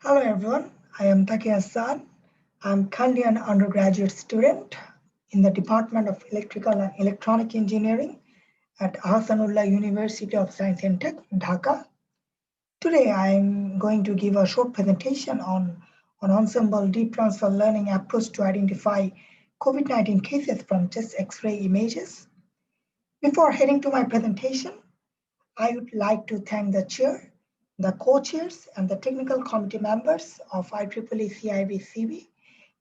Hello everyone, I am Taki Hasan. I'm currently an undergraduate student in the Department of Electrical and Electronic Engineering at Ahsanullah University of Science and Tech, Dhaka. Today I'm going to give a short presentation on ensemble deep transfer learning approach to identify COVID-19 cases from chest X-ray images. Before heading to my presentation, I would like to thank the chair, the co-chairs, and the technical committee members of IEEE CIBCB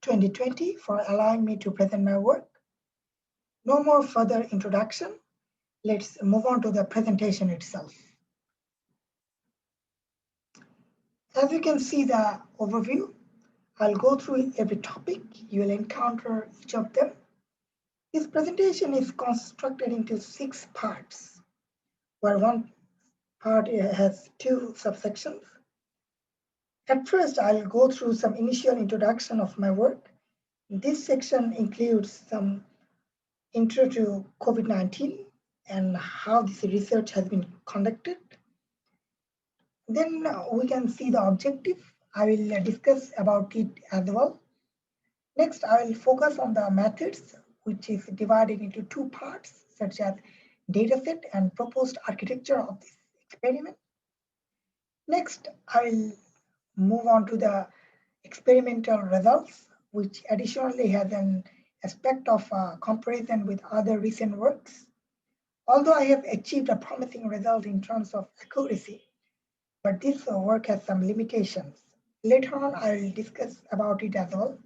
2020 for allowing me to present my work. No more further introduction. Let's move on to the presentation itself. As you can see the overview, I'll go through every topic. You will encounter each of them. This presentation is constructed into 6 parts, where one part has 2 subsections. At first, I'll go through some initial introduction of my work. This section includes some intro to COVID-19 and how this research has been conducted. Then we can see the objective. I will discuss about it as well. Next, I will focus on the methods, which is divided into 2 parts, such as dataset and proposed architecture of this experiment. Next, I will move on to the experimental results, which additionally has an aspect of comparison with other recent works. Although I have achieved a promising result in terms of accuracy, but this work has some limitations. Later on, I will discuss about it as well.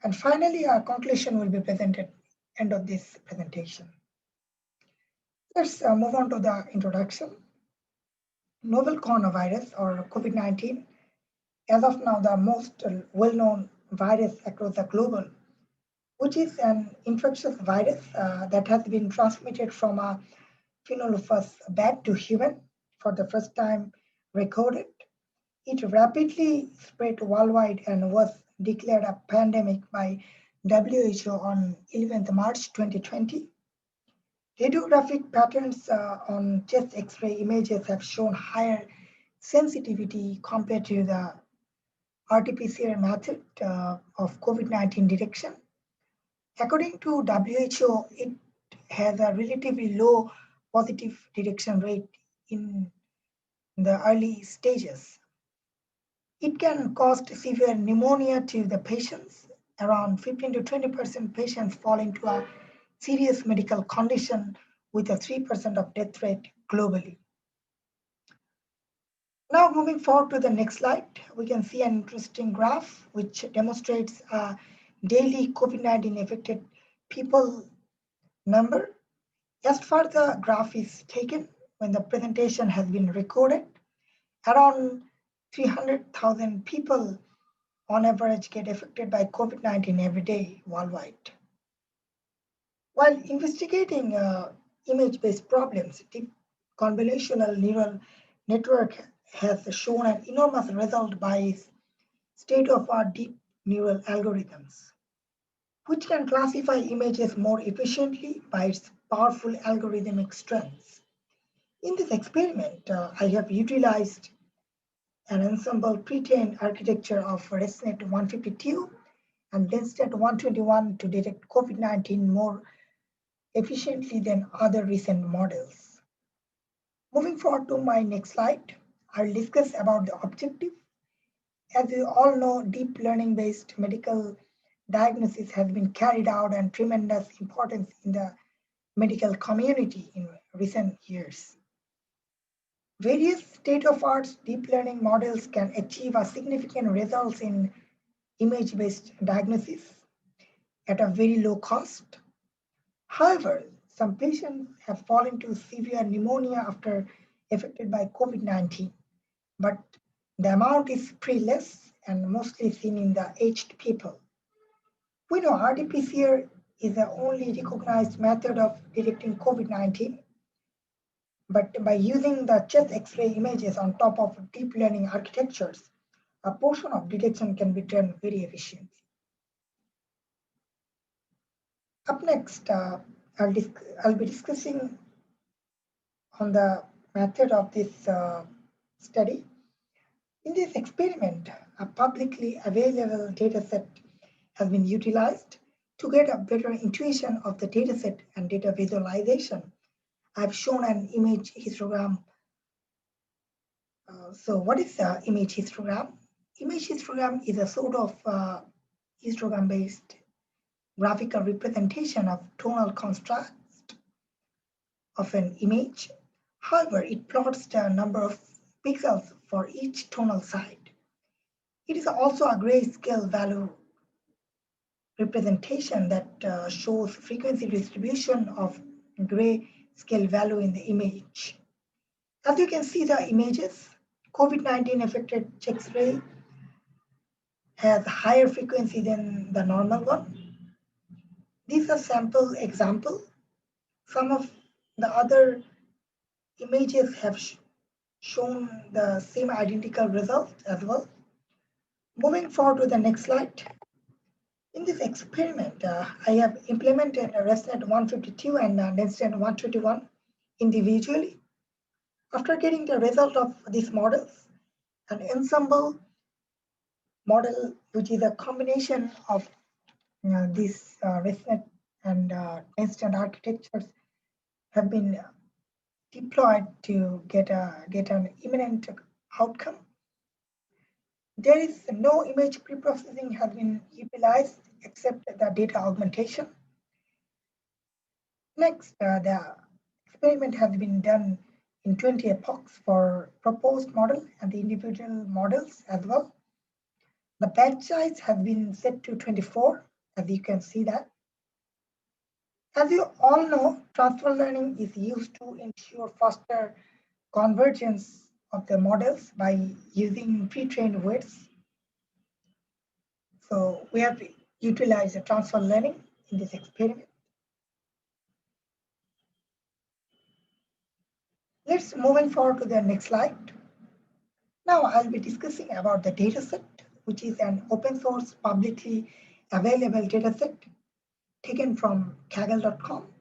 And finally, a conclusion will be presented at the end of this presentation. Let's move on to the introduction. Novel coronavirus or COVID-19, as of now the most well-known virus across the globe, which is an infectious virus that has been transmitted from a phenolophus bat to human for the first time recorded. It rapidly spread worldwide and was declared a pandemic by WHO on 11th March 2020. Radiographic patterns on chest X-ray images have shown higher sensitivity compared to the RT-PCR method of COVID-19 detection. According to WHO, it has a relatively low positive detection rate in the early stages. It can cause severe pneumonia to the patients. Around 15 to 20% patients fall into a serious medical condition with a 3% of death rate globally. Now moving forward to the next slide, we can see an interesting graph which demonstrates a daily COVID-19 affected people number. As far the graph is taken, when the presentation has been recorded, around 300,000 people on average get affected by COVID-19 every day worldwide. While investigating image-based problems, deep convolutional neural network has shown an enormous result by its state-of-art deep neural algorithms, which can classify images more efficiently by its powerful algorithmic strengths. In this experiment, I have utilized an ensemble pre-trained architecture of ResNet 152 and DenseNet 121 to detect COVID-19 more efficiently than other recent models. Moving forward to my next slide, I'll discuss about the objective. As you all know, deep learning-based medical diagnosis has been carried out and tremendous importance in the medical community in recent years. Various state-of-art deep learning models can achieve a significant results in image-based diagnosis at a very low cost. However, some patients have fallen to severe pneumonia after affected by COVID-19, but the amount is pretty less and mostly seen in the aged people. We know RT-PCR is the only recognized method of detecting COVID-19, but by using the chest X-ray images on top of deep learning architectures, a portion of detection can be done very efficiently. Up next, I'll be discussing on the method of this study. In this experiment, a publicly available dataset has been utilized to get a better intuition of the dataset and data visualization. I've shown an image histogram. So what is the image histogram? Image histogram is a sort of histogram-based graphical representation of tonal contrast of an image. However, it plots the number of pixels for each tonal side. It is also a grayscale value representation that shows frequency distribution of grayscale value in the image. As you can see the images, COVID-19 affected chest ray has higher frequency than the normal one. This is a sample example. Some of the other images have shown the same identical result as well. Moving forward to the next slide. In this experiment, I have implemented a ResNet 152 and NetNet 121 individually. After getting the result of these models, an ensemble model, which is a combination of these ResNet and NetNet architectures, have been deployed to get an imminent outcome. There is no image preprocessing has been utilized except the data augmentation. Next, the experiment has been done in 20 epochs for proposed model and the individual models as well. The batch size has been set to 24, as you can see that. As you all know, transfer learning is used to ensure faster convergence of the models by using pre-trained weights. So we have utilized the transfer learning in this experiment. Let's moving forward to the next slide. Now I'll be discussing about the dataset, which is an open source publicly available dataset taken from kaggle.com.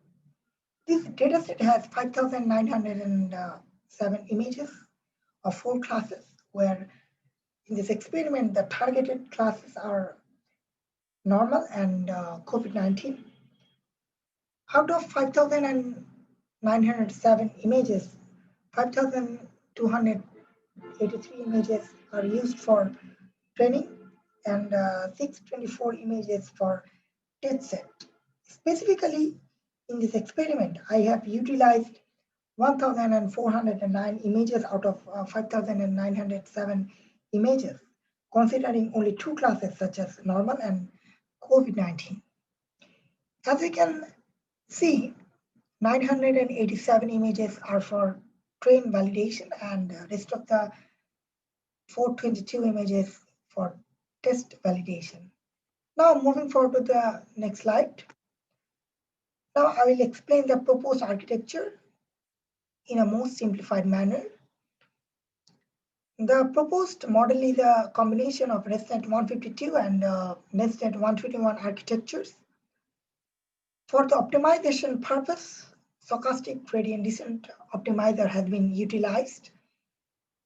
This dataset has 5,907 images of 4 classes, where in this experiment the targeted classes are normal and COVID-19. Out of 5,907 images, 5,283 images are used for training and 624 images for test set. Specifically, in this experiment, I have utilized 1,409 images out of 5,907 images, considering only 2 classes such as normal and COVID-19. As you can see, 987 images are for train validation and the rest of the 422 images for test validation. Now moving forward to the next slide. Now I will explain the proposed architecture in a most simplified manner. The proposed model is a combination of ResNet 152 and NetNet 121 architectures. For the optimization purpose, stochastic gradient descent optimizer has been utilized.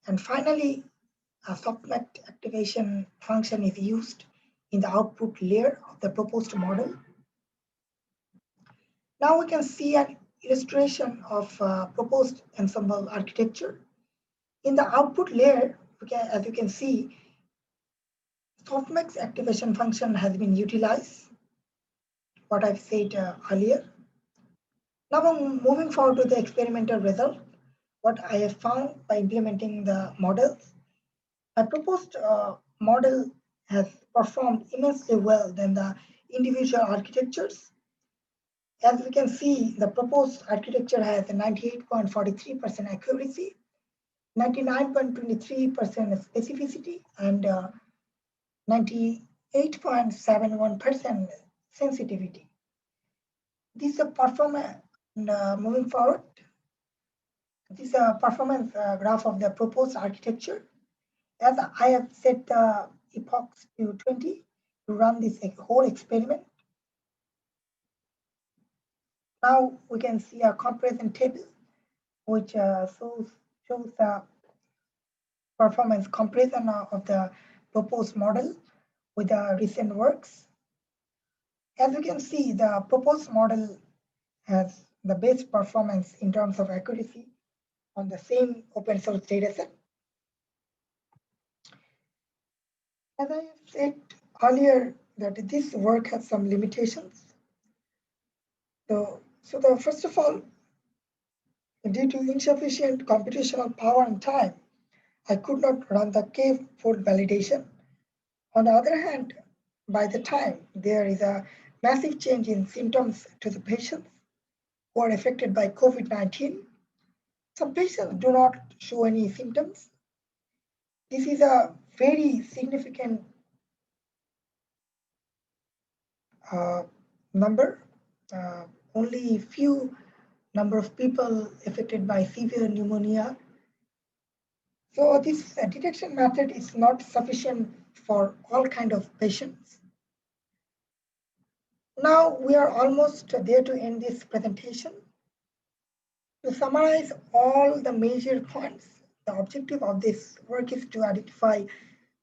And finally, a softmax activation function is used in the output layer of the proposed model. Now we can see an illustration of proposed ensemble architecture. In the output layer, as you can see, softmax activation function has been utilized, what I've said earlier. Now moving forward to the experimental result, what I have found by implementing the models. My proposed model has performed immensely well than the individual architectures. As we can see, the proposed architecture has a 98.43% accuracy, 99.23% specificity, and 98.71% sensitivity. This is a performance, moving forward, this is a performance graph of the proposed architecture. As I have set the epochs to 20 to run this whole experiment. Now we can see a comparison table which shows the performance comparison of the proposed model with the recent works. As you can see, the proposed model has the best performance in terms of accuracy on the same open source dataset. As I have said earlier, that this work has some limitations. So first of all, due to insufficient computational power and time, I could not run the k-fold validation. On the other hand, by the time there is a massive change in symptoms to the patients who are affected by COVID-19, some patients do not show any symptoms. This is a very significant number. Only few number of people affected by severe pneumonia. So this detection method is not sufficient for all kind of patients. Now we are almost there to end this presentation. To summarize all the major points, the objective of this work is to identify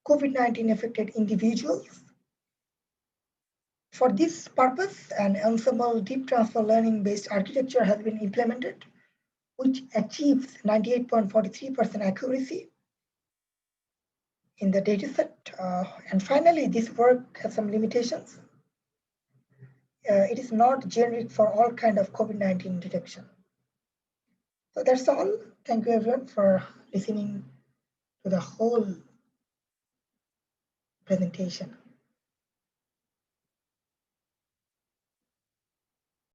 COVID-19 affected individuals. For this purpose, an ensemble deep transfer learning based architecture has been implemented, which achieves 98.43% accuracy in the dataset. And finally, this work has some limitations. It is not generic for all kind of COVID-19 detection. So that's all. Thank you everyone for listening to the whole presentation.